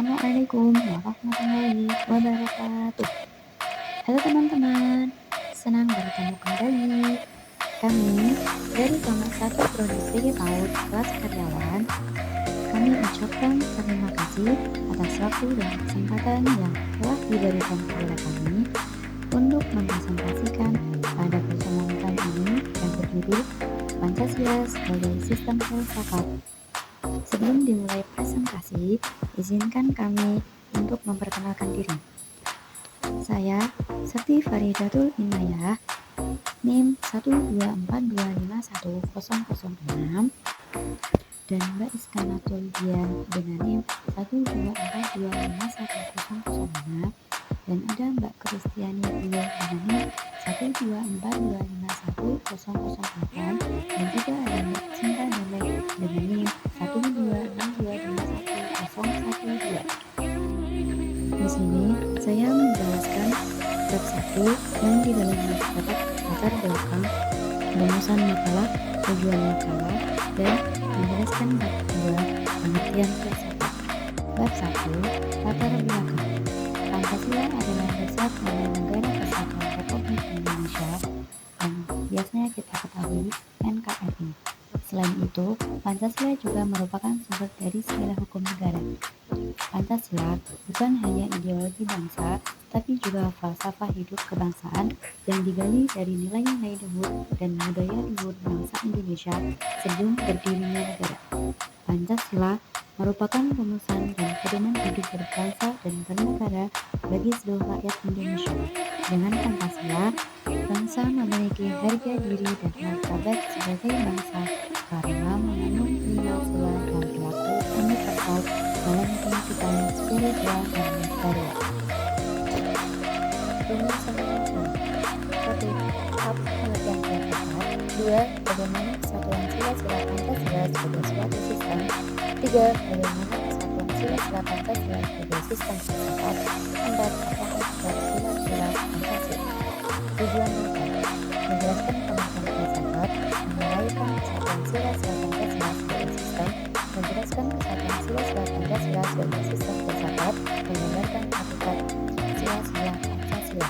Assalamualaikum warahmatullahi wabarakatuh. Halo teman-teman, senang bertemu kembali. Kami dari kelompok 1 Prodi PG PAUD kelas karyawan, kami ucapkan terima kasih atas waktu dan kesempatan yang telah diberikan kepada kami untuk mempresentasikan pada pertemuan kali ini yang berjudul Pancasila sebagai Sistem Filsafat. Sebelum dimulai presentasi, izinkan kami untuk memperkenalkan diri. Saya Sakti Faridatul Inayah, NIM 124251006, dan Mbak Iskanatul Dian dengan NIM 124251006, dan ada Mbak Kristiani Rio dengan NIM 124251008, dan juga ada Mbak Cinta Delek dengan NIM 126251012. Di sini saya menjelaskan bab 1 yang di dalam latar belakang rumusan makalah, tujuan makalah, dan menjelaskan bab 2 pengertian filsafat. Bab 1 latar belakang. Pancasila adalah dasar dari Negara Kesatuan Republik Indonesia yang biasanya kita ketahui NKRI. Selain itu, Pancasila juga merupakan sumber dari segala hukum negara. Pancasila bukan hanya ideologi bangsa, tapi juga falsafah hidup kebangsaan yang digali dari nilai-nilai luhur dan budaya luhur bangsa Indonesia sebelum berdirinya negara. Pancasila merupakan rumusan dan pedoman hidup berbangsa dan bernegara bagi seluruh rakyat Indonesia. Dengan Pancasila, bangsa memiliki harga diri dan martabat sebagai bangsa karena mengandung nilai-nilai dan perilaku universal dalam kehidupan spiritual dan material. Rumusan bangsa. 1. Tahap pengertian filsafat. 2. Bagaimana kesatuan sila-sila Pancasila sebagai suatu sistem. 3. Bagaimana kesatuan sila-sila Pancasila sebagai sistem filsafat. 4. Apa hakikat sila-sila Pancasila. Tujuan makalah. Menjelaskan pengertian filsafat, menguraikan kesatuan sila-sila Pancasila sebagai sistem, menjelaskan kesatuan sila-sila Pancasila sebagai sistem filsafat, menggambarkan hakikat sila-sila Pancasila.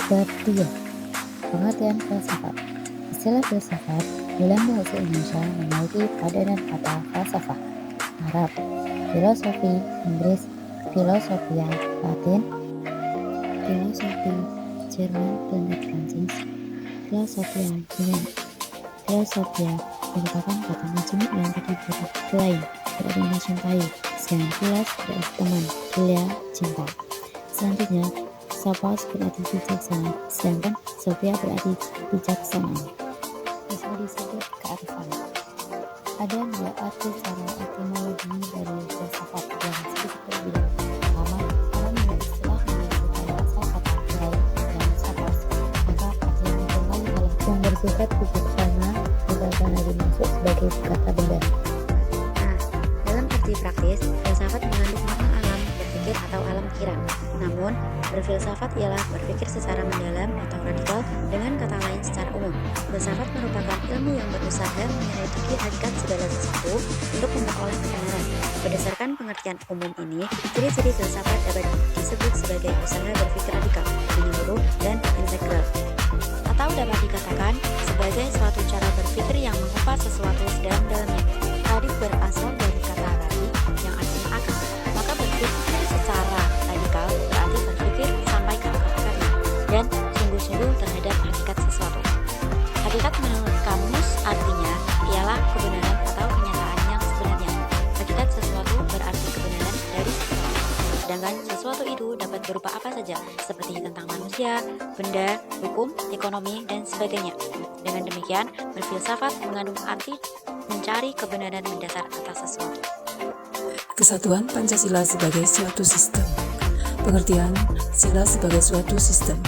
Bab 2. Pengertian filsafat. Istilah filsafat dalam bahasa Indonesia memiliki padanan kata falsafah, Arab, filosofi, Inggris, filosofia, Latin, filosofi, Jerman, dan Prancis, filosofia, Yunani. Filosofia merupakan kata majemuk yang terdiri dari lain, berarti mencintai, sedangkan filos berarti teman, filia, cinta. Selanjutnya, sophos berarti bijaksana, sedangkan sophia berarti bijaksana. Bisa disebut kearifan. Ada dua arti secara etimologi dari filsafat yang sedikit berbeda. Pertama, kalau mengenai istilah menyebutkan asal kata filosofi dan sophos, maka artinya kembali adalah yang bersifat bijaksana, bijaksana dimaksud sebagai kata benda. Nah, dalam arti praktis, filsafat mengandung makna alam berpikir atau alam pikiran. Namun, berfilsafat ialah berpikir secara mendalam atau radikal, dengan kata lain secara umum. Filsafat merupakan ilmu yang berusaha menyelidiki hakikat segala sesuatu untuk memperoleh kebenaran. Berdasarkan pengertian umum ini, ciri-ciri filsafat dapat disebut sebagai usaha berpikir radikal, menyeluruh, dan integral. Atau dapat dikatakan sebagai suatu cara berpikir yang mengupas sesuatu sedalam-dalamnya. Radik berasal dari kata radi yang artinya akar. Maka berpikir secara radikal berarti berpikir sampai ke akar-akarnya dan sungguh-sungguh terhadap hakikat sesuatu. Hakikat menurut kamus artinya ialah kebenaran atau kenyataan yang sebenarnya. Hakikat sesuatu berarti kebenaran dari sesuatu. Sedangkan sesuatu itu dapat berupa apa saja, seperti tentang manusia, benda, hukum, ekonomi, dan sebagainya. Dengan demikian, berfilsafat mengandung arti mencari kebenaran mendasar atas sesuatu. Kesatuan Pancasila sebagai suatu sistem. Pengertian sila sebagai suatu sistem.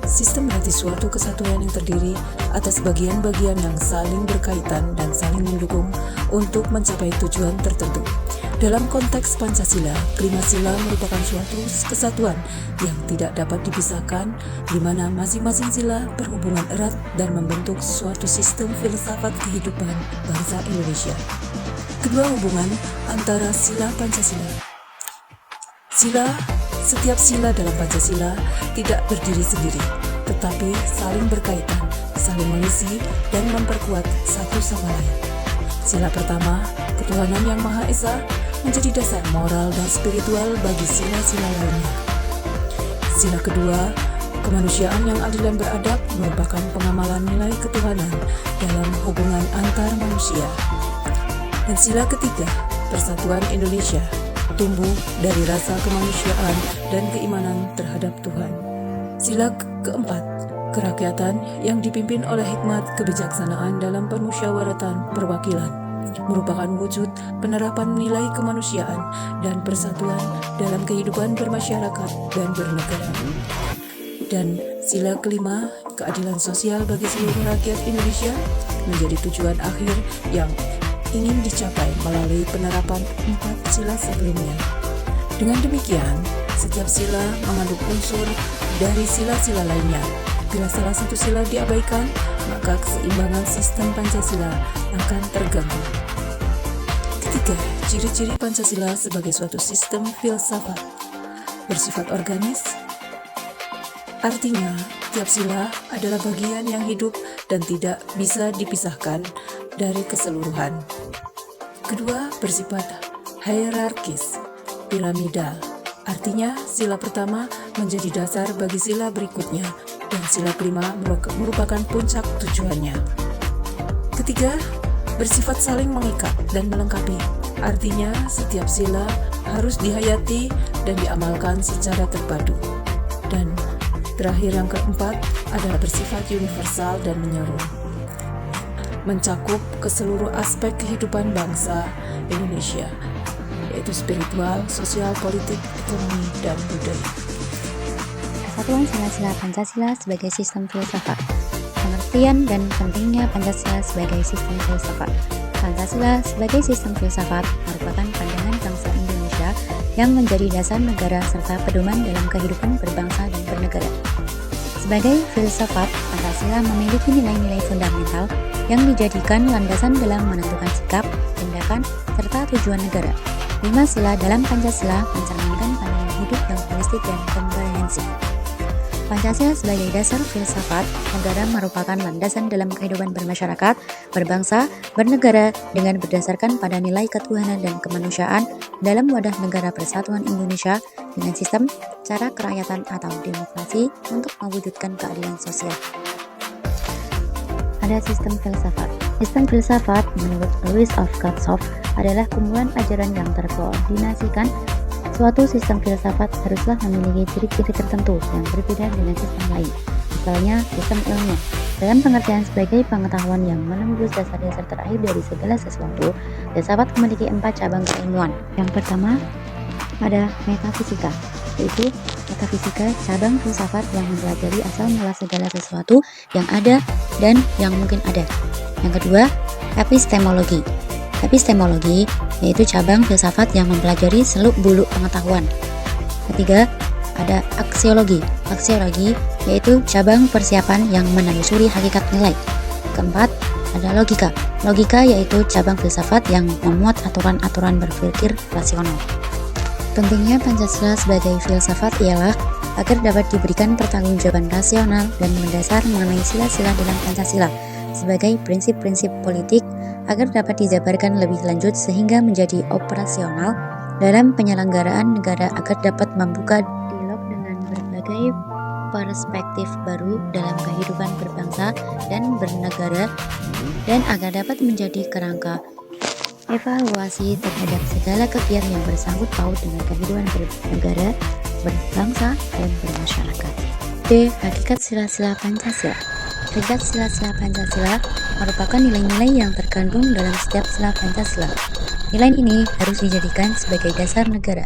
Sistem berarti suatu kesatuan yang terdiri atas bagian-bagian yang saling berkaitan dan saling mendukung untuk mencapai tujuan tertentu. Dalam konteks Pancasila, kelima sila merupakan suatu kesatuan yang tidak dapat dipisahkan, di mana masing-masing sila berhubungan erat dan membentuk suatu sistem filsafat kehidupan bangsa Indonesia. Kedua hubungan antara sila Pancasila. Setiap sila dalam Pancasila tidak berdiri sendiri, tetapi saling berkaitan, saling mengisi, dan memperkuat satu sama lain. Sila pertama, ketuhanan yang Maha Esa, menjadi dasar moral dan spiritual bagi sila-sila lainnya. Sila kedua, kemanusiaan yang adil dan beradab merupakan pengamalan nilai ketuhanan dalam hubungan antar manusia. Dan sila ketiga, persatuan Indonesia, tumbuh dari rasa kemanusiaan dan keimanan terhadap Tuhan. Sila keempat, kerakyatan yang dipimpin oleh hikmat kebijaksanaan dalam permusyawaratan perwakilan, merupakan wujud penerapan nilai kemanusiaan dan persatuan dalam kehidupan bermasyarakat dan bernegara. Dan sila kelima, keadilan sosial bagi seluruh rakyat Indonesia, menjadi tujuan akhir yang ingin dicapai melalui penerapan 4 sila sebelumnya. Dengan demikian, setiap sila mengandung unsur dari sila-sila lainnya. Bila salah satu sila diabaikan, maka keseimbangan sistem Pancasila akan terganggu. Ketiga, ciri-ciri Pancasila sebagai suatu sistem filsafat bersifat organis. Artinya, tiap sila adalah bagian yang hidup dan tidak bisa dipisahkan dari keseluruhan. Kedua, bersifat hierarkis, piramidal. Artinya, sila pertama menjadi dasar bagi sila berikutnya, dan sila kelima merupakan puncak tujuannya. Ketiga, bersifat saling mengikat dan melengkapi. Artinya, setiap sila harus dihayati dan diamalkan secara terpadu. Dan terakhir, yang keempat adalah bersifat universal dan menyeluruh, mencakup ke seluruh aspek kehidupan bangsa Indonesia, yaitu spiritual, sosial, politik, ekonomi, dan budaya. Kesatuan sila-sila Pancasila sebagai sistem filsafat. Pengertian dan pentingnya Pancasila sebagai sistem filsafat. Pancasila sebagai sistem filsafat merupakan pandangan bangsa Indonesia yang menjadi dasar negara serta pedoman dalam kehidupan berbangsa dan bernegara. Sebagai filsafat, Pancasila memiliki nilai-nilai fundamental yang dijadikan landasan dalam menentukan sikap, tindakan, serta tujuan negara. 5 sila dalam Pancasila mencerminkan pandangan hidup yang holistik dan komprehensif. Pancasila sebagai dasar filsafat negara merupakan landasan dalam kehidupan bermasyarakat, berbangsa, bernegara dengan berdasarkan pada nilai ketuhanan dan kemanusiaan dalam wadah negara persatuan Indonesia dengan sistem cara kerakyatan atau demokrasi untuk mewujudkan keadilan sosial. Ada sistem filsafat. Sistem filsafat menurut Louis of Katzoff adalah kumpulan ajaran yang terkoordinasikan. Suatu sistem filsafat haruslah memiliki ciri-ciri tertentu yang berbeda dengan sistem lain. Misalnya, sistem ilmiah. Dalam pengertian sebagai pengetahuan yang menembus dasar-dasar terakhir dari segala sesuatu, filsafat memiliki 4 cabang keilmuan. Yang pertama, ada metafisika, yaitu metafisika cabang filsafat yang mempelajari asal mula segala sesuatu yang ada dan yang mungkin ada. Yang kedua, epistemologi. Epistemologi yaitu cabang filsafat yang mempelajari seluk-beluk pengetahuan. Ketiga, ada aksiologi. Aksiologi yaitu cabang persiapan yang menelusuri hakikat nilai. Keempat, ada logika. Logika yaitu cabang filsafat yang memuat aturan-aturan berpikir rasional. Pentingnya Pancasila sebagai filsafat ialah agar dapat diberikan pertanggungjawaban rasional dan mendasar mengenai sila-sila dalam Pancasila sebagai prinsip-prinsip politik agar dapat dijabarkan lebih lanjut sehingga menjadi operasional dalam penyelenggaraan negara agar dapat membuka dialog dengan berbagai perspektif baru dalam kehidupan berbangsa dan bernegara dan agar dapat menjadi kerangka evaluasi terhadap segala kegiatan yang bersangkut paut dengan kehidupan bernegara, berbangsa, dan bermasyarakat. D. Hakikat sila-sila Pancasila. Hakikat sila-sila Pancasila merupakan nilai-nilai yang terkandung dalam setiap sila Pancasila. Nilai ini harus dijadikan sebagai dasar negara.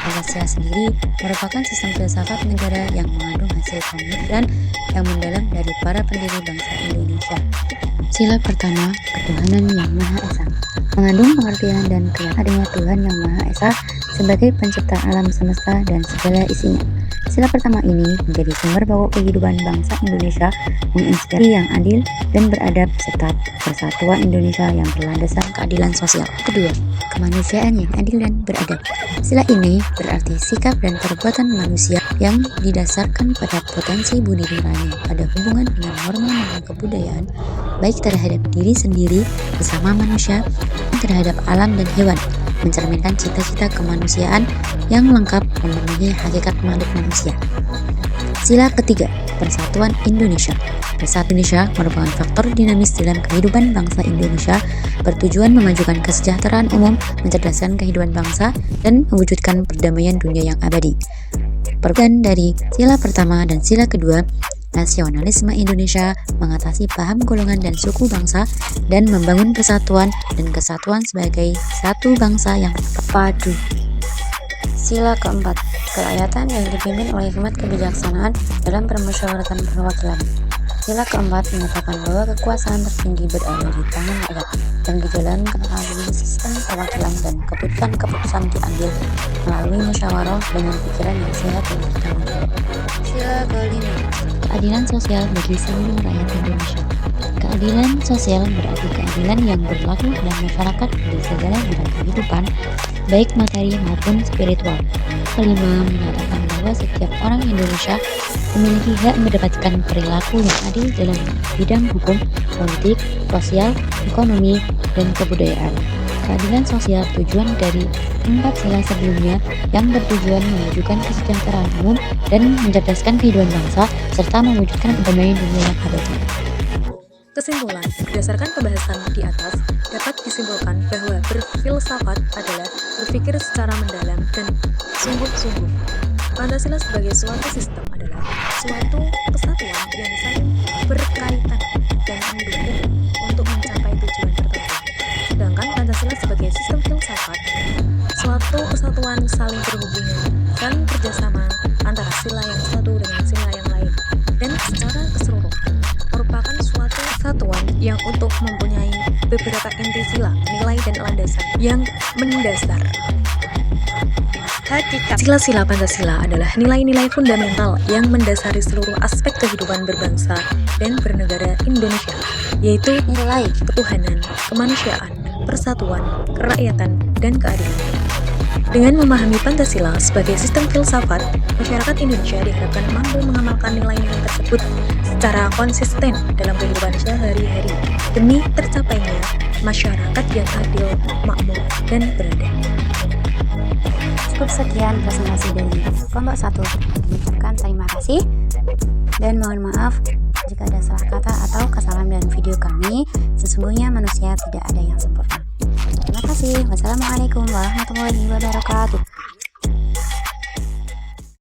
Pancasila sendiri merupakan sistem filsafat negara yang mengandung hasil pemikiran yang mendalam dari para pendiri bangsa Indonesia. Sila pertama, ketuhanan yang Maha Esa. Mengandung pengertian dan keyakinan adanya Tuhan yang Maha Esa sebagai pencipta alam semesta dan segala isinya. Sila pertama ini menjadi sumber pokok kehidupan bangsa Indonesia, menginspirasi yang adil dan beradab serta persatuan Indonesia yang berlandaskan keadilan sosial. Kedua, kemanusiaan yang adil dan beradab. Sila ini berarti sikap dan perbuatan manusia yang didasarkan pada potensi budi nurani, pada hubungan dengan norma dan kebudayaan, baik terhadap diri sendiri bersama manusia dan terhadap alam dan hewan, mencerminkan cita-cita kemanusiaan yang lengkap memenuhi hakikat makhluk manusia. Sila ketiga, persatuan Indonesia. Persatuan Indonesia merupakan faktor dinamis dalam kehidupan bangsa Indonesia, bertujuan memajukan kesejahteraan umum, mencerdaskan kehidupan bangsa, dan mewujudkan perdamaian dunia yang abadi. Perbedaan dari sila pertama dan sila kedua, nasionalisme Indonesia mengatasi paham golongan dan suku bangsa dan membangun persatuan dan kesatuan sebagai satu bangsa yang terpadu. Sila keempat, kerakyatan yang dipimpin oleh hikmat kebijaksanaan dalam permusyawaratan perwakilan. Sila keempat menyatakan bahwa kekuasaan tertinggi berada di tangan rakyat dan dijalankan melalui sistem perwakilan, dan keputusan-keputusan diambil melalui musyawarah dengan pikiran yang sehat dan bertanggung jawab. Sila kelima, keadilan sosial bagi seluruh rakyat Indonesia. Keadilan sosial berarti keadilan yang berlaku dalam masyarakat di segala bidang kehidupan, baik materi maupun spiritual. Kelima, menyatakan bahwa setiap orang Indonesia memiliki hak mendapatkan perilaku yang adil dalam bidang hukum, politik, sosial, ekonomi, dan kebudayaan. Keadilan sosial tujuan dari 4 sila sebelumnya yang bertujuan memajukan kesejahteraan umum dan mencerdaskan kehidupan bangsa serta mewujudkan perdamaian dunia yang abadi. Kesimpulan, berdasarkan pembahasan di atas, dapat disimpulkan bahwa berfilsafat adalah berpikir secara mendalam dan sungguh-sungguh. Pancasila sebagai suatu sistem adalah suatu kesatuan yang saling berkaitan dan mendukung untuk mencapai tujuan tertentu. Sedangkan Pancasila sebagai sistem filsafat, suatu kesatuan saling berhubungan, saling kerjasama antara sila yang satu dengan sila yang lain, dan secara keseluruhan merupakan suatu kesatuan yang utuh mempunyai beberapa inti sila, nilai dan landasan yang mendasar. Hakikat sila-sila Pancasila adalah nilai-nilai fundamental yang mendasari seluruh aspek kehidupan berbangsa dan bernegara Indonesia, yaitu nilai ketuhanan, kemanusiaan, persatuan, kerakyatan, dan keadilan. Dengan memahami Pancasila sebagai sistem filsafat, masyarakat Indonesia diharapkan mampu mengamalkan nilai-nilai tersebut secara konsisten dalam kehidupan sehari-hari demi tercapainya masyarakat yang adil, makmur, dan beradab. Cukup sekian presentasi dari kelompok 1. Mengucapkan terima kasih dan mohon maaf jika ada salah kata atau kesalahan dalam video kami. Sesungguhnya manusia tidak ada yang sempurna. Terima kasih. Wassalamualaikum warahmatullahi wabarakatuh.